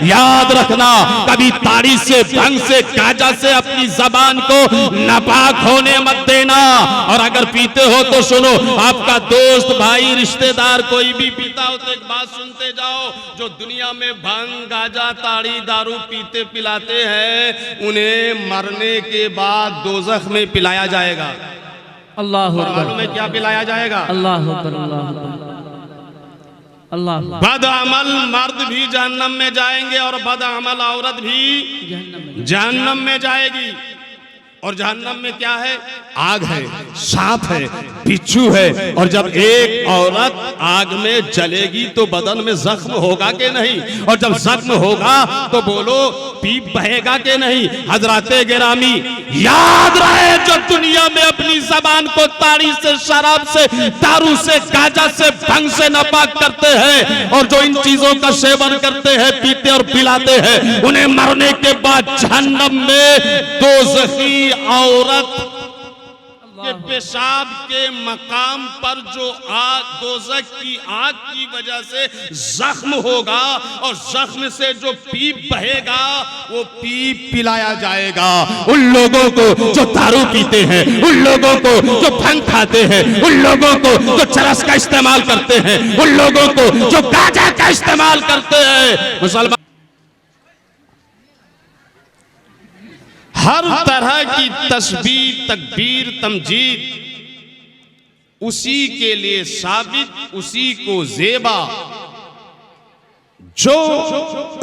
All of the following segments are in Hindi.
याद रखना, कभी ताड़ी से, भंग से, गांजा से अपनी जबान को नापाक होने मत देना। और अगर पीते हो तो सुनो, आपका दोस्त, भाई, रिश्तेदार कोई भी पीता हो तो एक बात सुनते जाओ, जो दुनिया में भंग, गांजा, ताड़ी, दारू पीते पिलाते हैं, उन्हें मरने के बाद दोज़ख में पिलाया जाएगा। अल्लाह मालूम है क्या पिलाया जाएगा? अल्लाह अल्लाह। बदअमल मर्द भी जहन्नम में जाएंगे और बदअमल औरत भी जहन्नम में जाएगी। और जहन्नम में क्या है? आग है, सांप है, बिच्छू है। और जब एक औरत आग में जलेगी तो बदन में जख्म होगा कि नहीं? और जब जख्म होगा तो बोलो पीप बहेगा कि नहीं? हजराते गिरामी, याद रहे, जो दुनिया में अपनी जबान को ताड़ी से, शराब से, दारू से, गांजा से, भंग से नापाक करते हैं, और जो इन चीजों का सेवन करते हैं, पीते और पिलाते हैं, उन्हें मरने के बाद जहन्नम में दोज़खी औरत के पेशाब के मकाम पर जो आग, दोज़ख की आग की वजह से जख्म होगा, और जख्म से जो पीप बहेगा वो पीप पिलाया जाएगा उन लोगों को जो दारू पीते हैं, उन लोगों को जो भंग खाते हैं, उन लोगों को जो चरस का इस्तेमाल करते हैं, उन लोगों को जो गांजा का इस्तेमाल करते हैं। मुसलमान हर तरह की तस्बीह, तकबीर, तमजीद उसी के लिए साबित, उसी को ज़ेबा। जो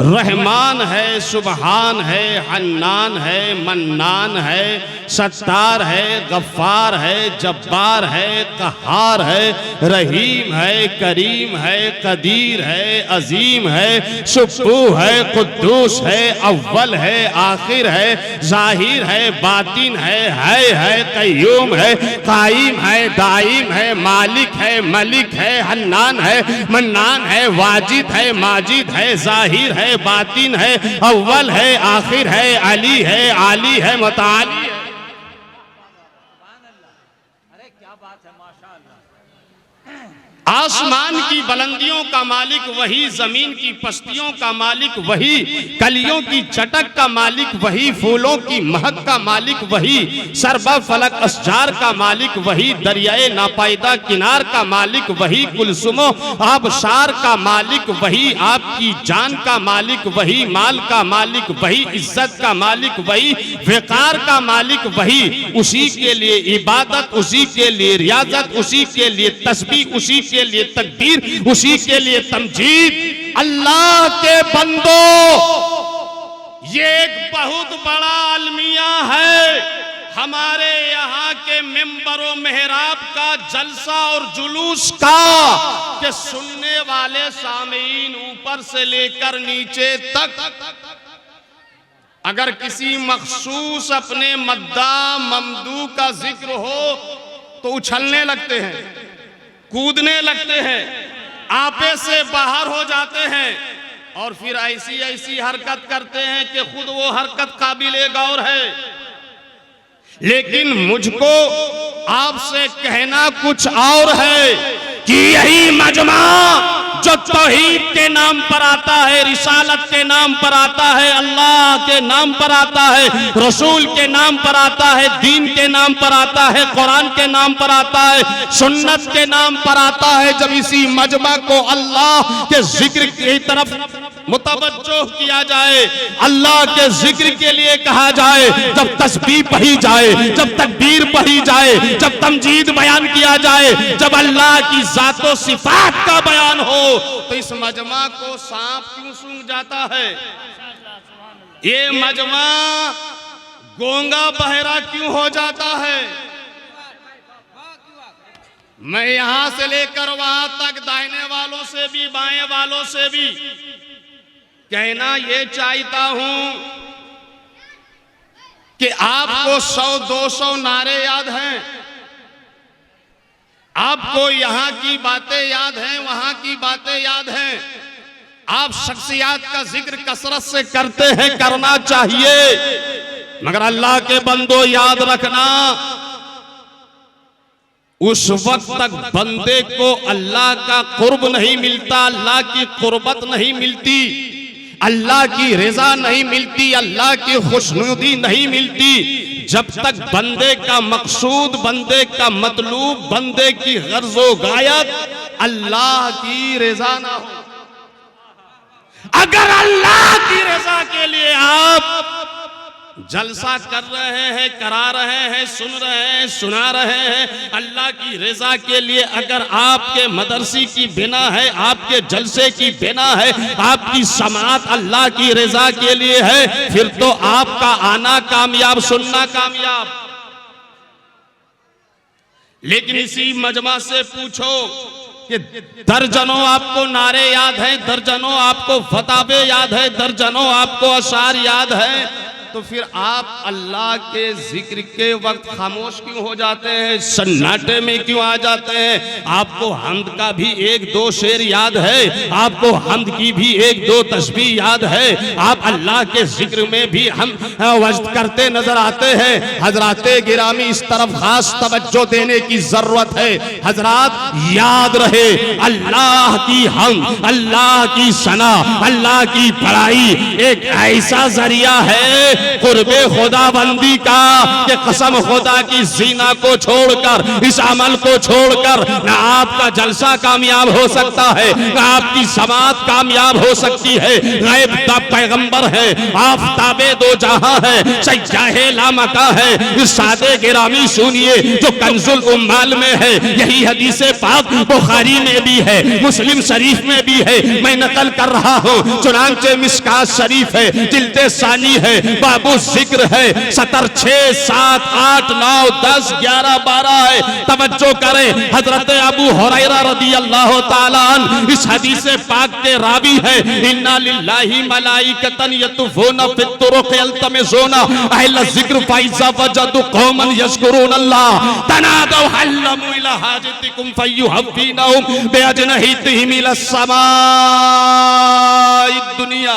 रहमान है, सुबहान है, हन्नान है, मन्नान है, सत्तार है, गफ्फार है, जब्बार है, कहार है, रहीम है, करीम है, कदीर है, अजीम है, सुब्बू है, कुद्दूस है, अव्वल है, आखिर है, जाहिर है, बातिन है, कय्यूम है, कायम है, दाइम है, मालिक है, मलिक है, हन्नान है, मन्नान है, वाजिद है, माजिद है, जाहिर है, बातिन है, अव्वल है, आखिर है, अली है, आली है, मुताली है। अरे क्या बात है, माशाअल्लाह। आसमान की बुलंदियों का मालिक वही, जमीन की पश्तियों का मालिक वही, कलियों की चटक का मालिक वही, फूलों की महक का मालिक वही, सरबा फलक असजार का मालिक वही, दरियाए नापायदा किनार का मालिक वही, कुलसुमो आबशार का मालिक वही, आपकी जान का मालिक वही, माल का मालिक वही, इज्जत का मालिक वही, वेकार का मालिक वही। उसी के लिए इबादत, उसी के लिए रियाजत, उसी के लिए तस्बीह, उसी के लिए तकबीर, उसी के लिए तमजीद। अल्लाह के बंदो, ये एक बहुत बड़ा अलमिया है। हमारे यहाँ के मिंबरों मेहराब का जलसा और जुलूस का, कि सुनने वाले सामीन ऊपर से लेकर नीचे तक अगर किसी मखसूस अपने मद्दा ममदू का जिक्र हो तो उछलने लगते हैं, कूदने लगते हैं, आपे से बाहर हो जाते हैं, और फिर ऐसी ऐसी हरकत करते हैं कि खुद वो हरकत काबिले गौर है। लेकिन मुझको आपसे कहना कुछ और है कि यही मजमा जो तौहीद के नाम पर आता है, रिसालत के नाम पर आता है, अल्लाह के नाम पर आता है, रसूल के नाम पर आता है, दीन के नाम पर आता है, कुरान के नाम पर आता है, सुन्नत के नाम पर आता है, जब इसी मजमा को अल्लाह के जिक्र की तरफ मुतवज्जो किया जाए, अल्लाह के जिक्र के लिए कहा जाए, जब तस्बीह पढ़ी जाए, जब तकबीर पढ़ी जाए, जब तमजीद बयान किया जाए, जब अल्लाह की जातो सिफात का बयान हो, तो इस मजमा को सांप क्यों सूंघ जाता है? ये मजमा गोंगा बहरा क्यों हो जाता है? मैं यहां से लेकर वहां तक, दाहिने वालों से भी, बाएं वालों से भी कहना ये चाहता हूं कि आपको 100-200 नारे याद हैं, आपको यहां की बातें याद हैं, वहां की बातें याद हैं, आप शख्सियात का जिक्र कसरत से करते हैं, करना चाहिए, मगर अल्लाह के बंदो याद रखना, उस वक्त तक बंदे को अल्लाह का कुर्ब नहीं मिलता, अल्लाह की कुर्बत नहीं मिलती, अल्लाह की रजा नहीं मिलती, अल्लाह की खुशनुदी नहीं मिलती जब तक बंदे का मकसूद, बंदे का मतलूब, बंदे की गर्जो गायत अल्लाह की रजा ना हो। अगर अल्लाह की रजा के लिए आप जलसा कर रहे हैं, करा रहे हैं, सुन रहे हैं, सुना रहे हैं, अल्लाह की रजा के लिए अगर आपके मदरसे की बिना है, आपके जलसे की बिना है, आपकी समात अल्लाह की रजा के लिए है, फिर तो आपका आना कामयाब, सुनना कामयाब। लेकिन इसी मजमा से पूछो कि दर्जनों आपको नारे याद हैं, दर्जनों आपको फतावे याद है, दर्जनों आपको अशार याद है, तो फिर आप अल्लाह के जिक्र के वक्त खामोश क्यों हो जाते हैं, सन्नाटे में क्यों आ जाते हैं? आपको हम्द का भी एक दो शेर याद है, आपको हम्द की भी एक दो तस्बीह याद है, आप अल्लाह के जिक्र में भी हम वज्द करते नजर आते हैं। हजराते गिरामी, इस तरफ खास तवज्जो देने की जरूरत है। हजरात याद रहे, अल्लाह की हम्द, अल्लाह की सना, अल्लाह की बड़ाई एक ऐसा जरिया है कुर्बे खुदाबंदी का कि कसम खुदा की जीना को छोड़कर, इस अमल को छोड़कर ना आपका जलसा कामयाब हो सकता है, ना आपकी समात कामयाब हो सकती है। गैब का पैगंबर है, आफताबे दो जहां है, सज्जाहे लामका है। इस सादे गिरामी सुनिए जो कंजुल उम्माल में है, यही हदीसे पाक बुखारी में भी है, मुस्लिम शरीफ में भी है, मैं नकल कर रहा हूं। चुनांचे मिस्कात शरीफ है, जिल्दे सानी है, बाबू जिक्र है, 7, 6, 7, 8, 9, 10, 11, 12 है। तवज्जो करें, हजरत अबू हुरैरा रदी अल्लाह ताला अन्हु इस हदीस पाक के रावी है। इन्ना लिल्लाहि मलाइकतन यतुफूना फित तुरुक यल्तमिसूना अहल जिक्र फइज़ा वजदु कौमन यज़कुरून अल्लाह तनादौ हल्लमु इला हाजतिकुम फयुहब्बीनहुम बिअजनहितिहिम इला समाई दुनिया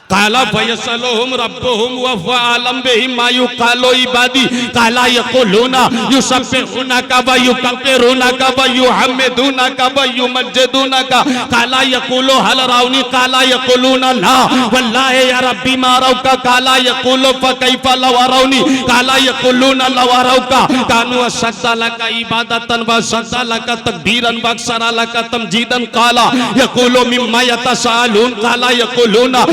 काला फयसलुहुम रब्बुहुम व हुवा आलम बिहिम मा युकालु इबादी काला यकुलूना युसब्बिहुनका व युकब्बिरूनका व युहम्मिदूनका व युमज्जिदूनका काला यकुलु हल राउनी काला यकुलूना ला वल्लाहि या रब्बी मा रौका काला यकुलु फ कैफा लव राउनी काला यकुलूना लव रौका कानू अशद्दा लका इबादतन व अशद्दा लका तकबीरन व अक्सरा लका तमजीदन काला यकुलु मिम्मा यतसालून काला यकुलूना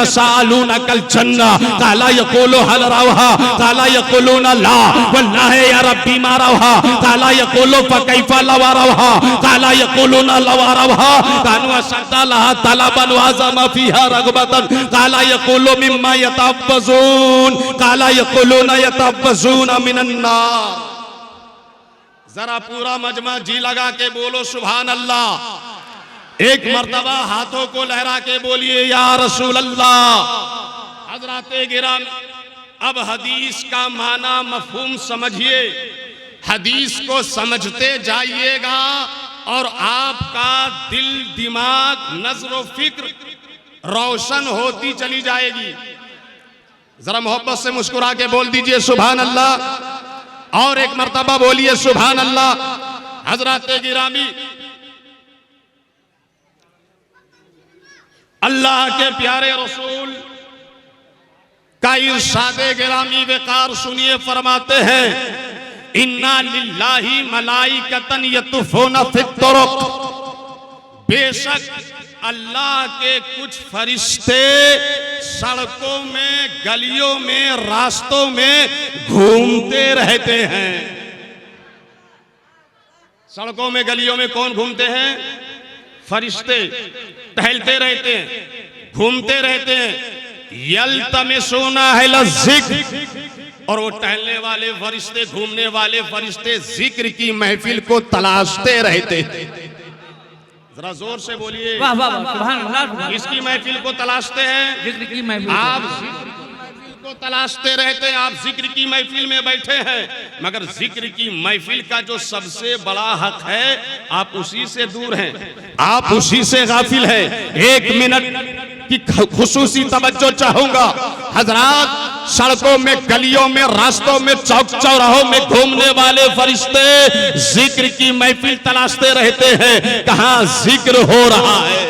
सालूना कल जन्ना काला यकुलु हल रौहा काला यकुलूना ला वल्लाहि या रब्बी मा रौहा काला यकुलु फ कैफा लवा रौहा काला यकुलूना लवा रौहा कानू अशद्दा लहा तलबन व अज़मा फीहा रगबतन काला यकुलु मिम्मा यतअव्वज़ून काला यकुलूना यतअव्वज़ून मिनन नार। जरा पूरा मजमा जी लगा के बोलो सुभान अल्लाह। एक मर्तबा हाथों को लहरा के बोलिए या रसूल अल्लाह। हजराते गिराम, अब हदीस का माना मफहूम समझिए, हदीस को समझते जाइएगा और आपका दिल, दिमाग, नजर फिक्र रोशन होती चली जाएगी। जरा मोहब्बत से मुस्कुरा के बोल दीजिए सुभान अल्लाह, और एक मर्तबा बोलिए सुभान अल्लाह। हजराते गिरामी, अल्लाह के प्यारे रसूल का इरशादे गिरामी बेकार सुनिए, फरमाते हैं इन्ना लिल्लाहि मलाइकतन यतुफूना फित तुरुक, बेशक अल्लाह के कुछ फरिश्ते सड़कों में, गलियों में, रास्तों में घूमते रहते हैं। सड़कों में, गलियों में कौन घूमते हैं? फरिश्ते टहलते रहते हैं, घूमते रहते हैं। यल्तमिसूना अहल ज़िक्र, और वो टहलने वाले फरिश्ते, घूमने वाले फरिश्ते जिक्र की महफिल को तलाशते रहते। जरा जोर से बोलिए वाह वाह सुभान अल्लाह। इसकी महफिल को तलाशते हैं, जिक्र की महफिल, आप जिक्र की महफिल को तलाशते रहते हैं। आप जिक्र की महफिल में बैठे हैं, मगर जिक्र की महफिल का जो सबसे बड़ा हक है आप उसी से दूर हैं, आप उसी से गाफिल हैं। 1 मिनट की खुसूसी तवज्जो चाहूंगा। हजरात, सड़कों में, गलियों में, रास्तों में, चौक चौराहों में घूमने वाले फरिश्ते जिक्र की महफिल तलाशते रहते हैं, कहां जिक्र हो रहा है।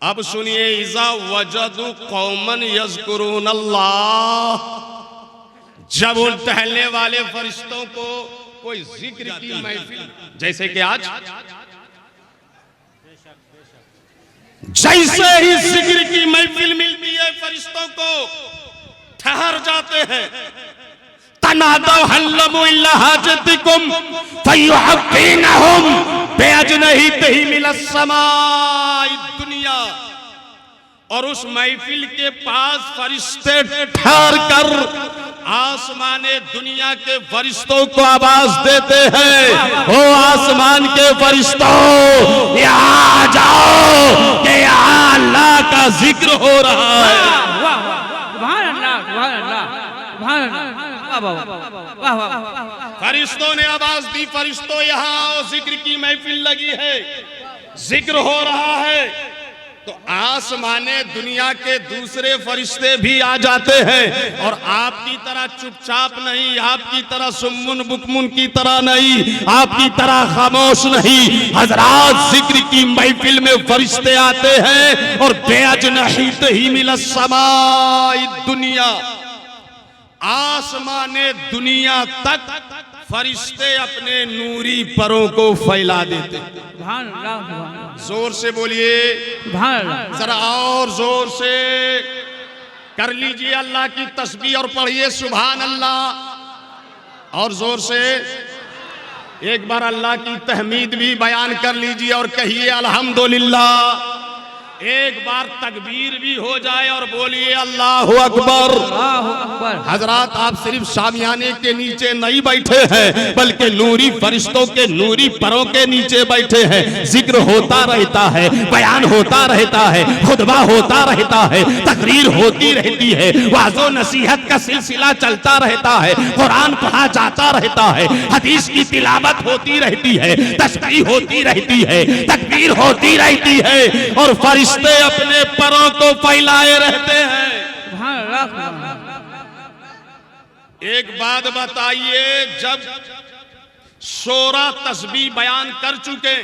अब सुनिए, इज़ा वजदु कौमन यज़कुरून अल्लाह, जब उन टहलने वाले फरिश्तों को कोई जिक्र की महफिल, जैसे कि आज, जैसे ही जिक्र की महफिल मिलती है फरिश्तों को ठहर जाते हैं। तनादौ हल्लमु इल्ला हाजतिकुम फयुहब्बिनहुम बिअजनहिही मिनस समाई दुनिया। और उस महफिल के पास फरिश्ते ठहर कर आसमाने दुनिया के फरिश्तों को आवाज देते हैं, ओ आसमान के फरिश्तों यहाँ जाओ कि यहाँ अल्लाह का जिक्र हो रहा है। फरिश्तों ने आवाज दी, फरिश्तों यहाँ आओ, जिक्र की महफिल लगी है, जिक्र हो रहा है। तो आसमाने दुनिया के दूसरे फरिश्ते भी आ जाते हैं और आपकी तरह चुपचाप नहीं, आपकी तरह सुम्मुन बुकमुन की तरह नहीं, आपकी तरह खामोश नहीं। हजरात, जिक्र की महफिल में फरिश्ते आते हैं और बेअजनहिही मिनस समाई दुनिया, आसमाने दुनिया तक फरिश्ते अपने नूरी परों को फैला देते। जोर से बोलिए, जरा और जोर से कर लीजिए अल्लाह की तस्बीह और पढ़िए सुभान अल्लाह। और जोर से एक बार अल्लाह की तहमीद भी बयान कर लीजिए और कहिए अल्हम्दुलिल्लाह। एक बार तकबीर भी हो जाए और बोलिए अल्लाहु अकबर। हजरात, आप सिर्फ शामियाने के नीचे नहीं बैठे हैं, बल्कि नूरी फरिश्तों के नूरी परों के नीचे बैठे हैं। जिक्र होता रहता है, बयान होता रहता है, खुतबा होता रहता है, तकरीर होती रहती है, वाज़ो नसीहत का सिलसिला चलता रहता है, कुरान पढ़ा जाता रहता है, हदीस की तिलावत होती रहती है, तस्बीह होती रहती है, तकबीर होती रहती है और फरिश्ते अपने परों को फैलाए रहते हैं। एक बात बताइए, जब शोरा तस्बीह बयान कर चुके,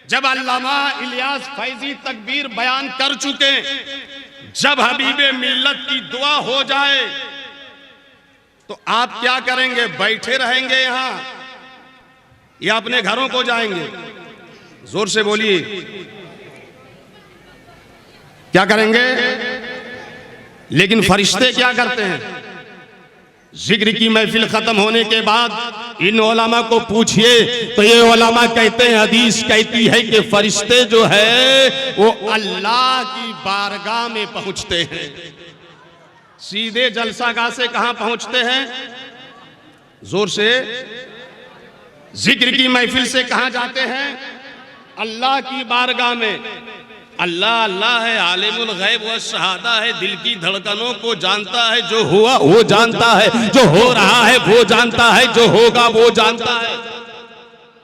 जब अल्लामा इलियास फैजी तकबीर बयान कर चुके, जब हबीबे मिल्लत की दुआ हो जाए तो आप क्या करेंगे? बैठे रहेंगे यहां या अपने घरों को जाएंगे? जोर से बोलिए, क्या करेंगे? लेकिन फरिश्ते क्या करते हैं? जिक्र की महफिल खत्म होने के बाद इन उलमा को पूछिए तो ये उलमा कहते हैं, हदीस कहती है कि फरिश्ते जो है वो अल्लाह की बारगाह में पहुंचते हैं। सीधे जलसागाह से कहां पहुंचते हैं? जोर से, जिक्र की महफिल से कहां जाते हैं? अल्लाह की बारगाह में। अल्लाह अल्लाह है, आलिमुल गैब व शहादा है, दिल की धड़कनों को जानता है, जो हुआ वो जानता है, जो हो रहा है वो जानता है, जो होगा वो जानता है।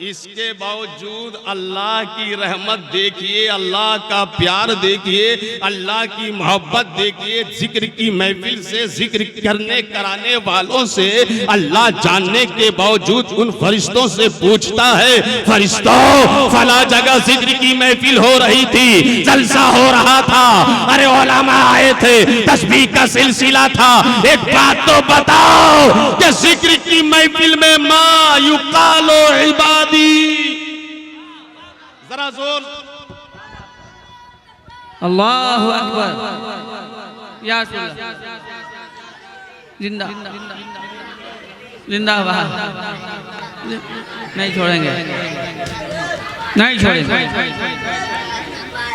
इसके बावजूद अल्लाह की रहमत देखिए, अल्लाह का प्यार देखिए, अल्लाह की मोहब्बत देखिए। जिक्र की महफिल से, जिक्र करने कराने वालों से अल्लाह जानने के बावजूद उन फरिश्तों से पूछता है, फरिश्तों फला जगह जिक्र की महफिल हो रही थी, जलसा हो रहा था, अरे उलमा आए थे, तस्बीह का सिलसिला था, एक बात तो बताओ कि जिक्र की महफिल में मा युकालो इबादी, जरा जोर, अल्लाहु अकबर, या जिंदा जिंदाबाद, नहीं छोड़ेंगे, नहीं छोड़ेंगे।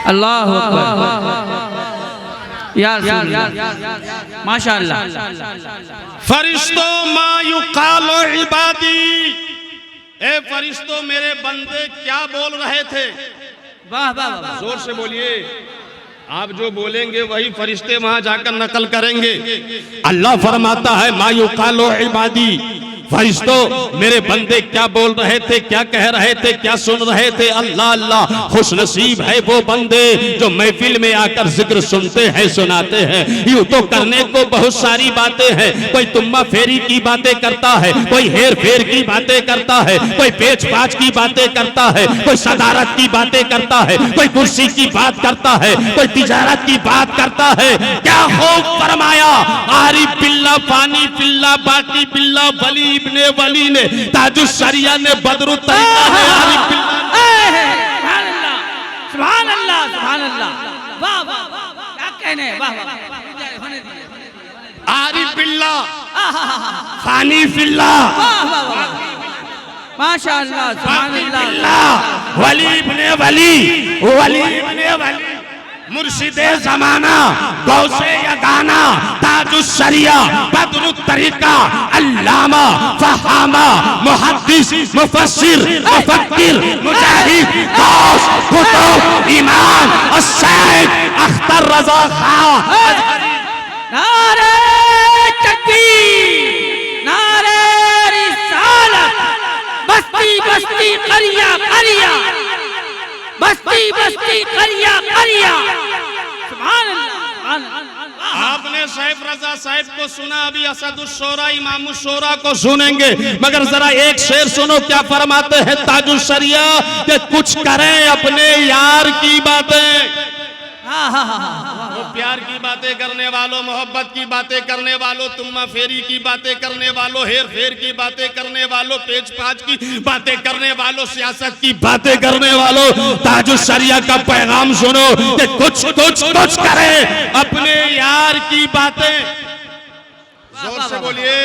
अल्लाहु अकबर, या माशाअल्लाह। फरिश्तों मा युकालो इबादी, ए फरिश्तों मेरे बंदे क्या बोल रहे थे? वाह वाह वाह, जोर से बोलिए। आप जो बोलेंगे वही फरिश्ते वहां जाकर नकल करेंगे। अल्लाह फरमाता है मा युकालो इबादी, फरिश्तों मेरे बंदे क्या बोल रहे थे, क्या कह रहे थे, क्या सुन रहे थे? अल्लाह अल्लाह, खुशनसीब है वो बंदे जो महफिल में आकर जिक्र सुनते हैं, सुनाते हैं। यूं तो करने को बहुत सारी बातें हैं, कोई तुम्मा फेरी की बातें करता है, कोई हेर फेर की बातें करता है, कोई पेच पाच की बातें करता है, कोई सदारत की बातें करता है, कोई कुर्सी की बात करता है, कोई तिजारत की बात करता है। क्या खूब फरमाया, आरिफ बिल्ला, फानी बिल्ला, बाकी बिल्ला, वली इब्ने वली ने, ताजुश शरिया ने, बदरुल तरीका ने, आरिफ बिल्ला। सुभान अल्लाह, सुभान अल्लाह, वाह वाह वाह, क्या कहने, वाह वाह, होने दीजिए। आरिफ बिल्ला, फानी बिल्ला, माशाअल्लाह, सुभान अल्लाह, वली इब्ने वली, वली इब्ने वली, मुर्शिदे जमाना, गौसे यगाना, ताजुश शरिया, बदरुल तरीका, अल्लामा, फहामा, मुहद्दिस, मुफस्सिर, मुफक्किर, मुजाहिद, गौस, कुतुब, इमाम, अस्सैद अख्तर रज़ा खां। नारे तकबीर, नारे रिसालत, बस्ती बस्ती करिया करिया, बस्ती बस्ती करिया करिया। सुभान अल्लाह। आपने सैफ रजा साहब को सुना, अभी असदुश्शोरा इमामुश्शोरा को सुनेंगे, मगर जरा एक शेर सुनो क्या फरमाते हैं ताजुश शरिया कि कुछ करें अपने यार की बातें। वो प्यार की बातें करने वालों, मोहब्बत की बातें करने वालों, तुम्मा फेरी की बातें करने वालों, हेर फेर की बातें करने वालों, पेच पाच की बातें करने वालों, सियासत की बातें करने वालों, ताजुश शरिया का पैगाम सुनो कि कुछ कुछ कुछ करें अपने यार की बातें। जोर से बोलिए,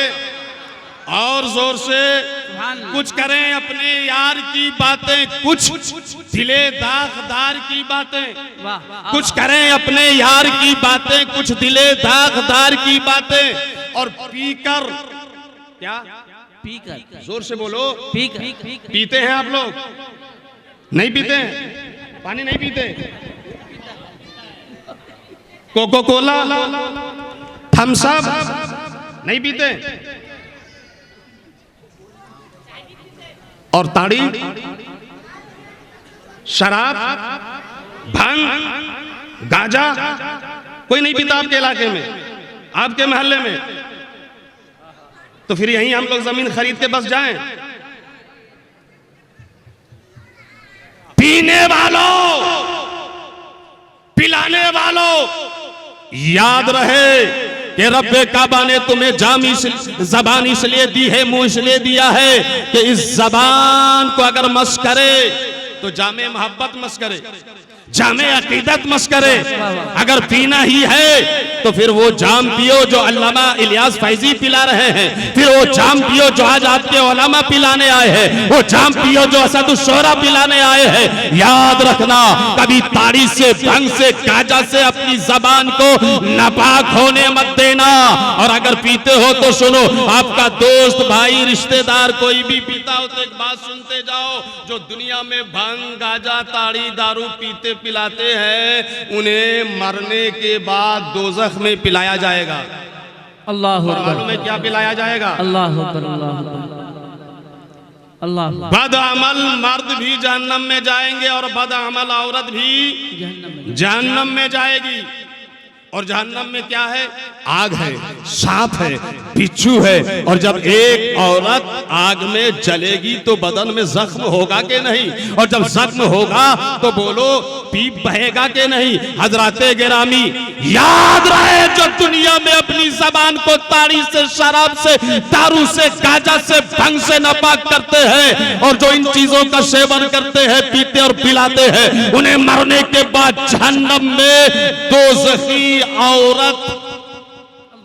और जोर से, कुछ करें अपने यार की बातें, कुछ दिले दागदार की बातें, कुछ करें अपने यार की बातें, कुछ दिले दागदार की बातें। और पीकर, क्या पीकर, जोर से बोलो, पीकर, पीते हैं आप लोग? नहीं पीते हैं? पानी नहीं पीते? कोको कोला, थम्स अप नहीं पीते? और ताड़ी, शराब, भांग, गांजा कोई नहीं पीता आपके इलाके में, आपके मोहल्ले में? तो फिर यहीं हम लोग जमीन खरीद के बस जाएं? पीने वालों, पिलाने वालों, याद रहे कि रब्बे काबा ने तुम्हें जामी जबान इसलिए दी है, मुंह इसलिए दिया है कि इस जबान को अगर मस करे तो जामे मोहब्बत मस करे, जामे अकीदत मस करे। अगर पीना ही है तो फिर वो जाम पियो जो अल्लामा इलियास फैजी पिला रहे हैं, फिर वो जाम पियो जो आज आपके उलमा पिलाने आए हैं, वो जाम पियो जो असदुश्शोरा पिलाने आए हैं। याद रखना, कभी ताड़ी से, भंग से, गांजा से अपनी जबान को नापाक होने मत देना। और अगर पीते हो तो सुनो, आपका दोस्त, भाई, रिश्तेदार कोई भी पीता हो तो एक बात सुनते जाओ, जो दुनिया में भंग, गांजा, ताड़ी, दारू पीते पिलाते हैं, उन्हें मरने के बाद दोज़ख में पिलाया जाएगा। अल्लाह मालूम है क्या पिलाया जाएगा? अल्लाह अल्लाह अल्लाह। बदअमल मर्द भी जहन्नम में जाएंगे और बदअमल औरत भी जहन्नम में जाएगी। और जहन्नम में क्या है? आग है, सांप है, बिच्छू है। और जब एक औरत आग में जलेगी तो बदन में जख्म होगा कि नहीं? और जब जख्म होगा तो बोलो पीप बहेगा कि नहीं? हजराते गिरामी, याद रहे, जो दुनिया में अपनी जबान को ताड़ी से, शराब से, दारू से, गांजा से, भंग से नापाक करते हैं और जो इन चीजों का सेवन करते हैं, पीते और पिलाते हैं, उन्हें मरने के बाद जहन्नम में दोज़खी औरत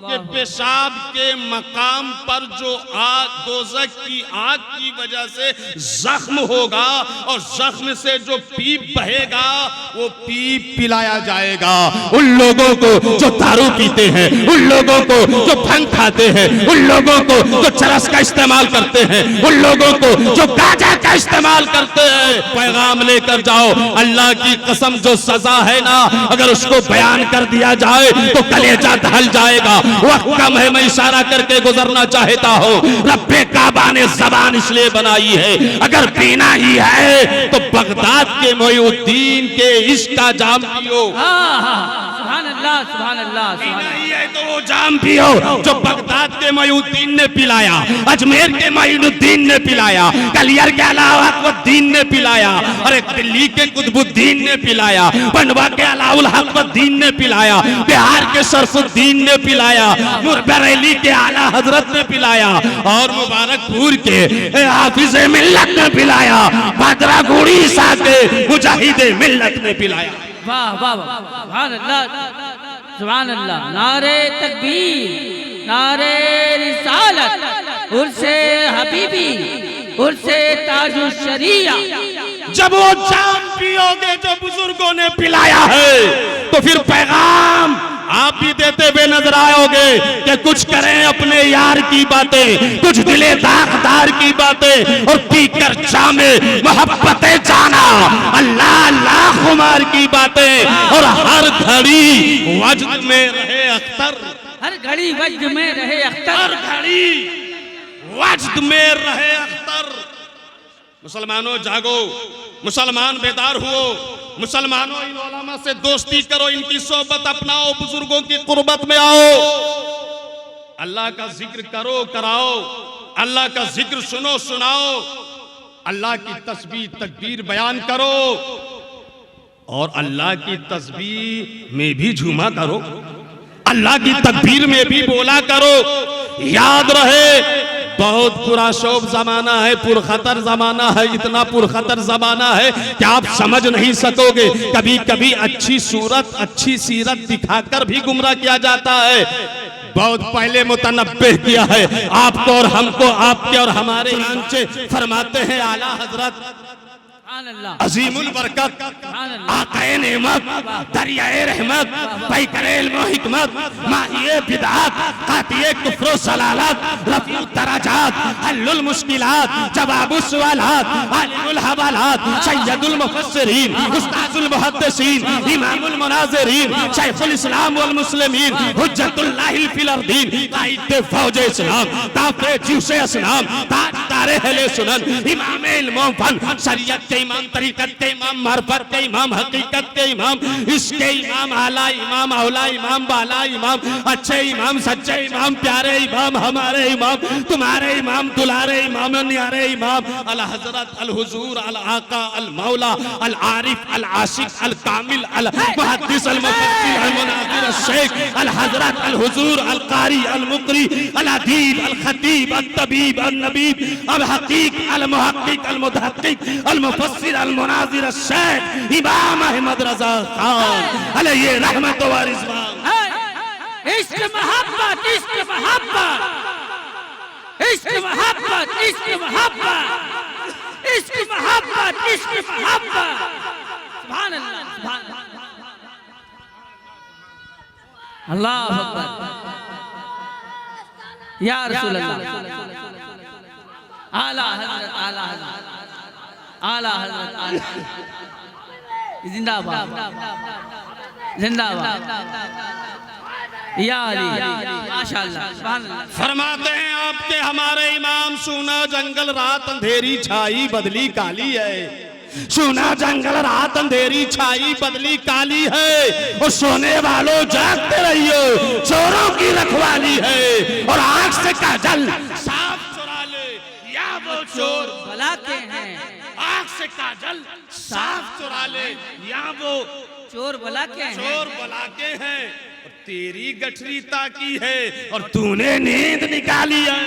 के पेशाब के मकाम पर जो आग, दोज़ख की आग की वजह से जख्म होगा और जख्म से जो पीप बहेगा वो पीप पिलाया जाएगा। उन लोगों को जो दारू पीते हैं, उन लोगों को जो भंग खाते हैं, उन लोगों को जो चरस का इस्तेमाल करते हैं, उन लोगों को जो गांजा का इस्तेमाल करते हैं, पैगाम लेकर जाओ। अल्लाह की कसम, जो सजा है ना, अगर उसको बयान कर दिया जाए तो कलेजा ढल जाएगा। वक्त कम है, मैं इशारा करके गुजरना चाहता हूँ। रब्बे काबा ने जबान इसलिए बनाई है, अगर पीना ही है तो बगदाद के मोइनुद्दीन के इश्क का जाम पियो। सुभान अल्लाह, सुभान अल्लाह, सुभान पीना ही है तो वो जाम पियो जो बगदाद के मोइनुद्दीन ने पिलाया, अजमेर के मोइनुद्दीन ने पिलाया, कलियर के अलाउद्दीन ने पिलाया, और दिल्ली के कुतुबुद्दीन ने पिलाया, पंडवा के अलाउल हक़ुद्दीन ने पिलाया, बिहार के शरफुद्दीन ने पिलाया, बरेली के आला हजरत ने पिलाया, और मुबारकपुर के हाफिज मिल्लत ने पिलाया, भादरागुड़ी सा के मुजाहिद मिल्लत ने पिलाया। वाह वाह वाह, सुभान अल्लाह, सुभान अल्लाह। नारे तकबीर, नारे रिसालत, उर्से हबीबी, उर्से ताजु शरिया। जब वो जाम पियोगे जो बुजुर्गों ने पिलाया है तो फिर पैगाम आप भी देते हुए नजर आओगे कि कुछ करें अपने यार की बातें, कुछ दिले दागदार की बातें, और पीकर जामे मोहब्बतें जाना, अल्लाह अल्लाह खुमार की बातें, और हर घड़ी वज्द में रहे अख्तर, हर घड़ी वज्द में रहे अख्तर, हर घड़ी वज्द में रहे अख्तर। मुसलमानों जागो, मुसलमान बेदार हुओ, मुसलमानों इन उलमा से दोस्ती करो, इनकी सोबत अपनाओ, बुजुर्गों की कुर्बत में आओ, अल्लाह का जिक्र करो कराओ, अल्लाह का जिक्र सुनो सुनाओ, अल्लाह की तस्बीह तकबीर बयान करो, और अल्लाह की तस्बीह में भी झूमा करो, अल्लाह की तकबीर में भी बोला करो। याद रहे बहुत पुराशोभ जमाना है, पुरखतर जमाना है, इतना पुरखतर जमाना है कि आप समझ नहीं सकोगे। कभी कभी अच्छी सूरत अच्छी सीरत दिखाकर भी गुमराह किया जाता है। बहुत पहले मुतनब्बे किया है आपको और हमको, आपके और हमारे आंचे फरमाते हैं आला हजरत अजीमुल बरकत आक़ाए नेमत दरियाए रहमत पैकरे इल्म हिकमत माहिए बिदअत कातिए कुफ्र सलालत रफ़ीउ दराजात हल्लुल मुश्किलात जवाबुस सवालात आलिमुल हवालात सय्यदुल मुफस्सिरीन उस्ताजुल मुहद्दिसीन इमामुल मुनाज़िरीन शेखुल इस्लाम वल मुस्लिमीन हुज्जतुल्लाहिल फिल अर्दीन काइद फौज इस्लाम ताफ़े जीसे इस्लाम ताजदारे अहले सुनन इमाम इल्म फन शरीयत के इमाम, तरीकत के इमाम, मार्फत के इमाम, हकीकत के इमाम, इसके इमाम, आला इमाम, औला इमाम, बाला इमाम, अच्छे इमाम, सच्चे इमाम, प्यारे इमाम, हमारे इमाम, तुम्हारे इमाम, दुलारे इमाम, न्यारे इमाम, अल हजरत अल हुजूर अल आका अल मौला अल आरिफ अल आशिक अल कामिल अल मुहद्दिस अल मुफस्सिर अल मुनाज़िर अल शेख अल हजरत अल हुजूर अल कारी अल मुकरी अल अदीब अल खतीब अल तबीब अल नबीब अल हकीक अल मुहक्किक अल मुदहक्किक अल मुफस्सिर अल मुनाज़िर अल शेख इमाम अहमद रज़ा खान अलैहि रहमत व रिज़वान। इश्क मोहब्बत, इश्क मोहब्बत, इश्क मोहब्बत, इश्क मोहब्बत, इश्क मोहब्बत, इश्क मोहब्बत। सुभान अल्लाह, सुभान अल्लाह अकबर। या रसूल अल्लाह, आला हज़रत, आला हज़रत, आला हज़रत, आला जिंदाबाद, जिंदाबाद, या अली, माशाअल्लाह, सुभान अल्लाह। फरमाते हैं आपके हमारे इमाम, सुना जंगल रात अंधेरी छाई बदली काली है, सुना जंगल रात अंधेरी छाई बदली काली है, और सोने वालों जागते रहियो चोरों की रखवाली है, और आंख से काजल साफ चुरा ले या वो चोर भला के हैं, आंख से काजल साफ चुरा ले या वो चोर भला के हैं, चोर भला के हैं, और तेरी गठरी ताकी है और तूने नींद निकाली है।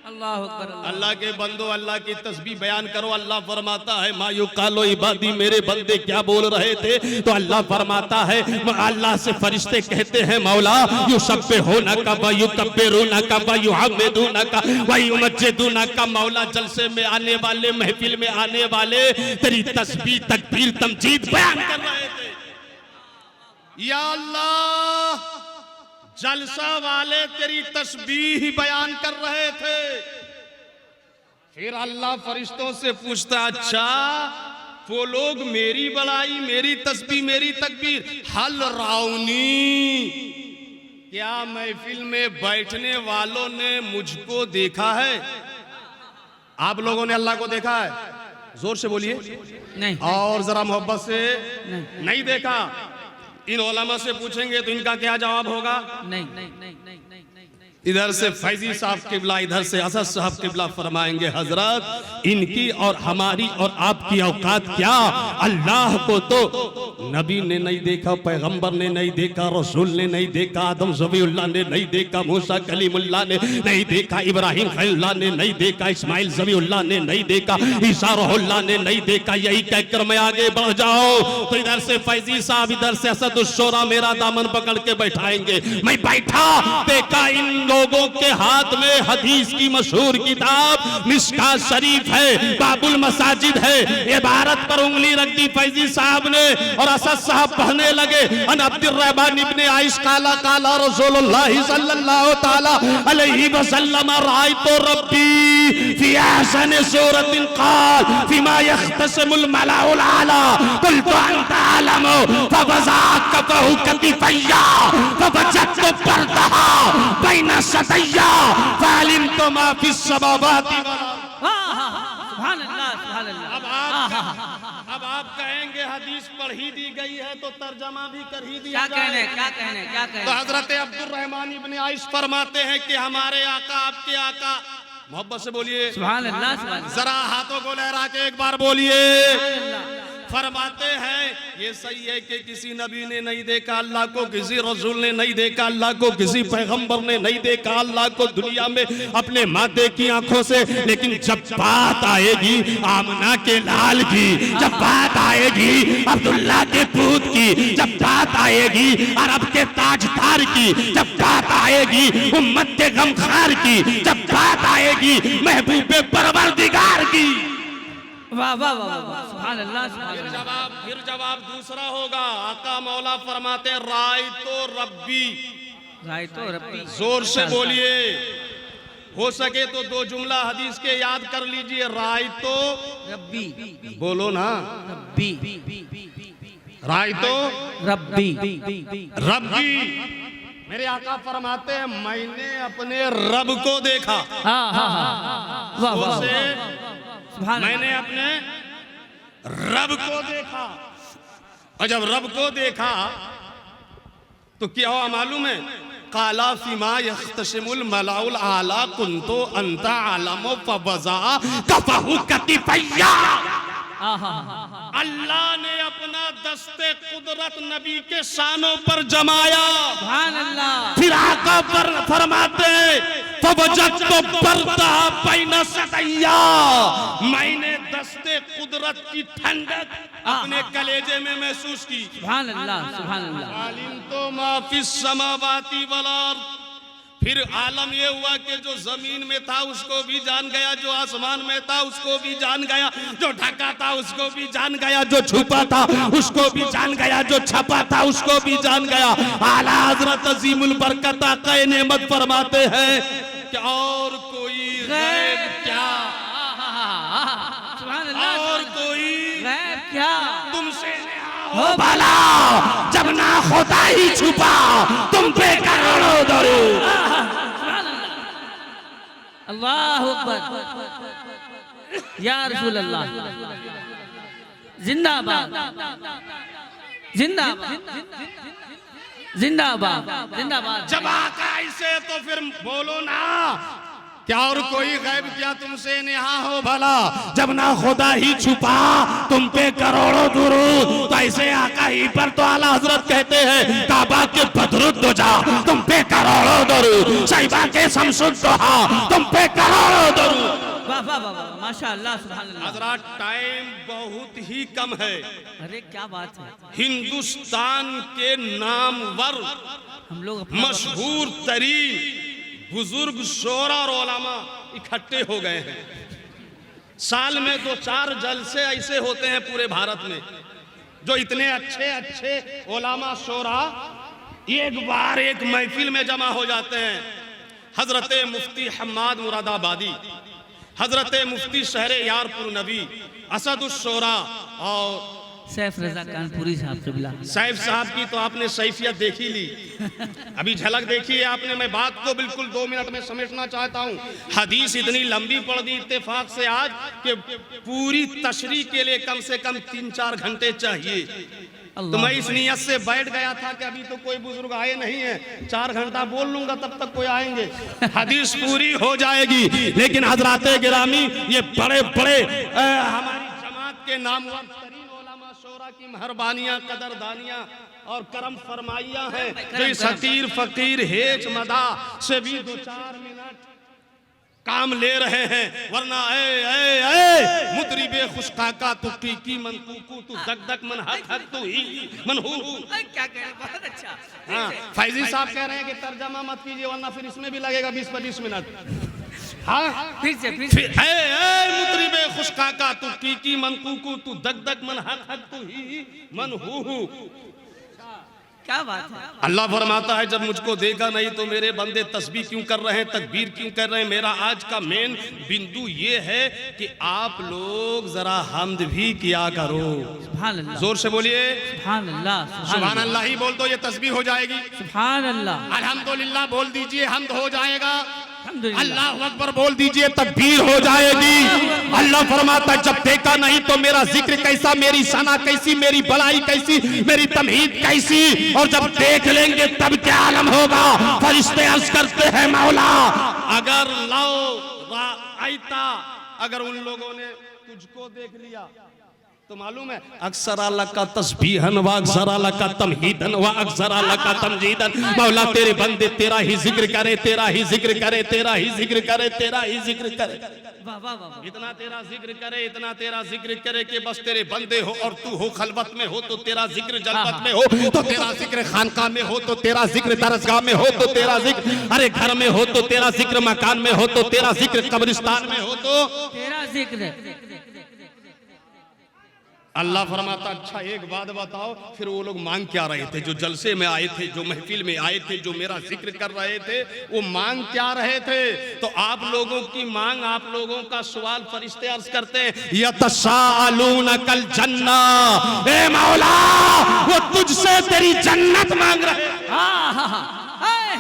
अल्लाह अकबर। अल्लाह के बंदो अल्लाह की तस्बीह बयान करो। अल्लाह फरमाता है मायू कालो इबादी, मेरे बंदे क्या बोल रहे थे, तो अल्लाह फरमाता है, अल्लाह से फरिश्ते कहते हैं मौला युसब्बिहुनका व युकब्बिरूनका व युहम्मिदूनका व युमज्जिदूनका। मौला जलसे में आने वाले, महफिल में आने वाले तेरी तस्बीह तकबीर तमजीद बयान कर रहे थे। या अल्लाह जलसा वाले तेरी तस्बीह बयान कर रहे थे। फिर अल्लाह फरिश्तों से पूछता, अच्छा वो लोग मेरी बड़ाई, मेरी तस्बीह, मेरी तकबीर हल राउनी, क्या महफिल में बैठने वालों ने मुझको देखा है? आप लोगों ने अल्लाह को देखा है? जोर से बोलिए। नहीं। और जरा मोहब्बत से। नहीं देखा। इन उलमा से पूछेंगे तो इनका क्या जवाब होगा? नहीं नहीं नहीं नहीं नहीं। इधर से फैजी साहब किबला, इधर से असद साहब किबला फरमाएंगे, हजरत इनकी और हमारी और आपकी औकात क्या? अल्लाह को तो नबी ने नहीं देखा, पैगंबर ने नहीं देखा, रसूल ने नहीं देखा, आदम ज़बीउल्लाह ने नहीं देखा, मूसा कलीमुल्लाह ने नहीं देखा, इब्राहिम खलीलुल्लाह ने नहीं देखा, इस्माइल ज़बीउल्लाह ने नहीं देखा, ईसा रूहुल्लाह ने नहीं देखा। यही कहकर मैं आगे बढ़ जाऊं तो इधर से फैजी साहब, इधर से असदुश्शोरा मेरा दामन पकड़ के बैठाएंगे। मैं बैठा, देखा इन लोगों के हाथ में हदीस की मशहूर किताब मिशकात शरीफ है, बाबुल मसाजिद है। इबारत पर उंगली रख दी फैजी साहब ने और असद साहब पढ़ने लगे। अन अब्दुर्रहमान इब्ने आइश काला काला रसूलुल्लाह सल्लल्लाहु ताला अलैहि वसल्लम रायतु रब्बी फी अहसन सूरतिन क़ाल फीमा यख्तसिमुल मलाउल आला कुलतु अंत आलमु फवज़ाक फहु कतिफैया फवजदतु बरदहा बैन सतैया फालिमतु मा फिस समावाति वल सुभान अल्लाह सुभान अल्लाह। अब आप कहेंगे हदीस पढ़ ही दी गई है तो तर्जमा भी कर ही दिया क्या कहने क्या कहने क्या कहने। तो हजरत अब्दुर्रहमान इब्ने आइश फरमाते हैं कि हमारे आका, आपके आका, मोहब्बत से बोलिए सुभान अल्लाह सुभान अल्लाह। जरा हाथों को लहरा के एक बार बोलिए। फरमाते हैं ये सही है कि किसी नबी ने नहीं देखा अल्लाह को, किसी रसूल ने नहीं देखा अल्लाह को, किसी पैगंबर ने नहीं देखा अल्लाह को दुनिया में अपने माते की आंखों से। लेकिन जब बात आएगी आमना के लाल की, जब बात आएगी अब्दुल्ला के पूत की, जब बात आएगी अरब के ताजदार की, जब बात आएगी उम्मत के गमखार की, जब बात आएगी महबूबे परवरदिगार की। वाह वाह वाह वाह सुभान अल्लाह सुभान अल्लाह। फिर जवाब दूसरा होगा। आका मौला फरमाते राय तो रब्बी, राय तो रब्बी। जोर से बोलिए, हो सके तो दो जुमला हदीस के याद कर लीजिए। राय तो रब्बी, बोलो ना, रब्बी राय तो रब्बी रब्बी। मेरे आका फरमाते हैं मैंने अपने रब को देखा। हाँ हाँ हाँ वाह वाह से मैंने अपने रब को देखा। और जब रब को देखा तो क्या हुआ मालूम है? काला फीमा यख्तसिमुल मलाउल आला कुंतो अंत आलमो फवज़ा कफहु कतिफैया। अल्लाह ने अपना दस्ते कुदरत नबी के शानों पर जमाया। सुभान अल्लाह। फिर आका पर फरमाते फवजदतु बरदहा बैन सतैया, मैंने दस्ते कुदरत की ठंडक अपने कलेजे में महसूस की। सुभान अल्लाह सुभान अल्लाह। आलिम तो मा फिस समावाति वल अर्द। फिर आलम ये हुआ कि जो जमीन में था उसको भी जान गया, जो आसमान में था उसको भी जान गया, जो ढका था उसको भी जान गया, जो छुपा था उसको भी जान गया, जो छपा था उसको भी जान गया। आला हजरत अजीमुल बरकत आका नेमत फरमाते हैं कि और कोई गैब क्या, और कोई गैब क्या तुमसे हो भला, जब ना खुदा ही छुपा तुम पे करोड़ों दरूद। अल्लाह अकबर या रसूल अल्लाह। जिंदाबाद जिंदाबाद जिंदाबाद जिंदाबाद। जब आका ऐसे तो फिर बोलो ना, क्या और कोई गैब क्या तुमसे नेहा हो भला, जब ना खुदा ही छुपा तुम पे करोड़ों दुरूद। तो ऐसे आका ही पर तो आला हजरत कहते हैं काबा के बदरुद्दोजा तुम पे करोड़ों दुरूद, साहिबा के शमसुद्दोहा तुम पे करोड़ों दुरूद। वाह वाह वाह वाह माशाअल्लाह सुभान अल्लाह। हजरत टाइम बहुत ही कम है। अरे क्या बात है। हिंदुस्तान के नामवर हम लोग मशहूर तरीन बुजुर्ग शोरा और उलमा इकट्ठे हो गए हैं। साल में 2-4 जलसे ऐसे होते हैं पूरे भारत में, जो इतने अच्छे अच्छे उलमा शोरा एक बार एक महफिल में जमा हो जाते हैं। हजरत मुफ्ती हम्माद मुरादाबादी, हजरत मुफ्ती शहर यारपुर नबी, असदुश्शोरा और सैफ रजा कानपुरी साहब कबिला। सैफ साहब की तो आपने सैफियत देखी ली, अभी झलक देखी है आपने। मैं बात को बिल्कुल 2 मिनट में समेटना चाहता हूँ। हदीस इतनी लंबी पढ़ दी इत्तेफाक से आज कि पूरी तशरीह के लिए कम से कम 3-4 घंटे चाहिए। तो मैं इस नियत से बैठ गया था कि अभी तो कोई बुजुर्ग आए नहीं है, 4 घंटा बोल लूंगा तब तक कोई आएंगे, हदीस पूरी हो जाएगी। लेकिन हजराते गिरामी, ये बड़े बड़े हमारी जमात के नामवर तरीन उलमा शोरा की मेहरबानियां, कदरदानियां और करम फरमाइयां हैं, जो इस हकीर फकीर हेच मदा से भी 2-4 मिनट काम ले रहे हैं। वरना मुतरिबे खुशकाका तू कीकी मन कुकू तू दक दक मन हक हक तू ही मन हु। क्या कह रहे हैं, बहुत अच्छा। हाँ, फैजी साहब कह रहे हैं कि तर्जमा मत कीजिए वरना फिर इसमें भी लगेगा 20-25 मिनट। हाँ, फिर से मुतरिबे खुशकाका तू कीकी मन कुकू तू दक दक मन हक हक तू ही मन हु। क्या बात है। अल्लाह फरमाता है, जब मुझको देखा नहीं तो मेरे बंदे तस्बीह क्यों कर रहे हैं, तकबीर क्यों कर रहे हैं। मेरा आज का मेन बिंदु ये है कि आप लोग जरा हम्द भी किया करो। सुभान अल्लाह, जोर से बोलिए सुभान अल्लाह, सुभान अल्लाह ही बोल दो, ये तस्बीह हो जाएगी। सुभान अल्लाह, अल्हम्दुलिल्लाह बोल दीजिए, हम्द हो जाएगा। अल्हम्दुलिल्लाह, अल्लाह अकबर बोल दीजिए, तकबीर हो जाएगी। अल्लाह फरमाता है, जब देखा नहीं तो मेरा जिक्र कैसा, मेरी सना कैसी, मेरी भलाई कैसी, मेरी तमहीद कैसी, और जब देख लेंगे तब क्या आलम होगा। फरिश्ते अर्ज करते हैं, मौला अगर आयता, अगर उन लोगों ने तुझको देख लिया तो मालूम है, अक्सर अल्लाह का तस्बीहन व अक्सर अल्लाह का तमहीदन व अक्सर अल्लाह का तमजीदन। मौला तेरे बंदे तेरा ही जिक्र करे, तेरा ही जिक्र करे, तेरा ही जिक्र करे, तेरा ही जिक्र करे। वाह वाह वाह, इतना तेरा जिक्र करे, इतना तेरा जिक्र करे कि बस तेरे बंदे हो और तू हो खलवत में हो तो तेरा जिक्र, जलवत में हो तो तेरा जिक्र, खानका में हो तो तेरा जिक्र, दरसगाह में हो तो तेरा जिक्र, अरे घर में हो तो तेरा जिक्र, मकान में हो तो तेरा जिक्र, कब्रिस्तान में हो तो तेरा जिक्र। अल्लाह फरमाता, अच्छा एक बात बताओ, फिर वो लोग मांग क्या रहे थे जो जलसे में आए थे, जो महफिल में आए थे, जो मेरा जिक्र कर रहे थे, वो मांग क्या रहे थे। तो आप लोगों की मांग, आप लोगों का सवाल फरिश्ते अर्ज करते हैं, यतसाअलूना कल जन्ना, ए मौला वो तुझसे तेरी जन्नत मांग रहे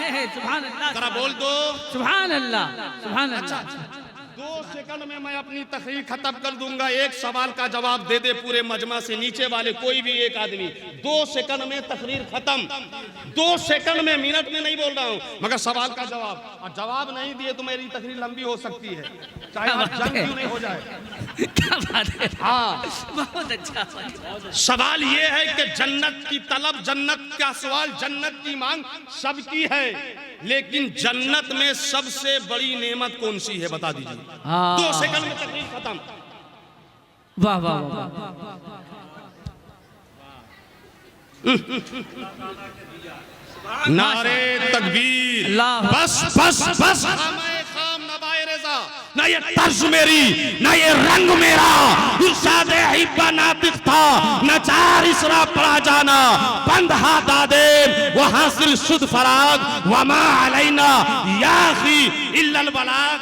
हैं। सुभान अल्लाह, जरा बोल दो सुभान अल्लाह, सुभान अल्लाह। 2 सेकंड में मैं अपनी तकरीर खत्म कर दूंगा। एक सवाल का जवाब दे दे पूरे मजमा से नीचे वाले कोई भी एक आदमी, 2 सेकंड में तकरीर खत्म। 2 सेकंड में, मिनट में नहीं बोल रहा हूं, मगर सवाल का जवाब, और जवाब नहीं दिए तो मेरी तकरीर लंबी हो सकती है, चाहे आज जंग क्यों नहीं हो जाए। क्या बात है। हाँ, बहुत अच्छा। सवाल ये है कि जन्नत की तलब, जन्नत का सवाल, जन्नत की मांग सबकी है, लेकिन जन्नत में सबसे बड़ी नेमत कौन सी है बता दीजिए। 2 सेकंड में तकरीर खत्म। वाह वाह वाह, नारे तकबीर, बस बस बस, खाम नबाए रज़ा, ना ये तर्ज मेरी, ना ये रंग मेरा, इरशाद हिब्बा नातिक था, न 4 इसरा पढ़ा जाना, बंद हा दादे वो हासिल शुद्ध फराग, वमा अलैना या अखी इल्लल बलाग।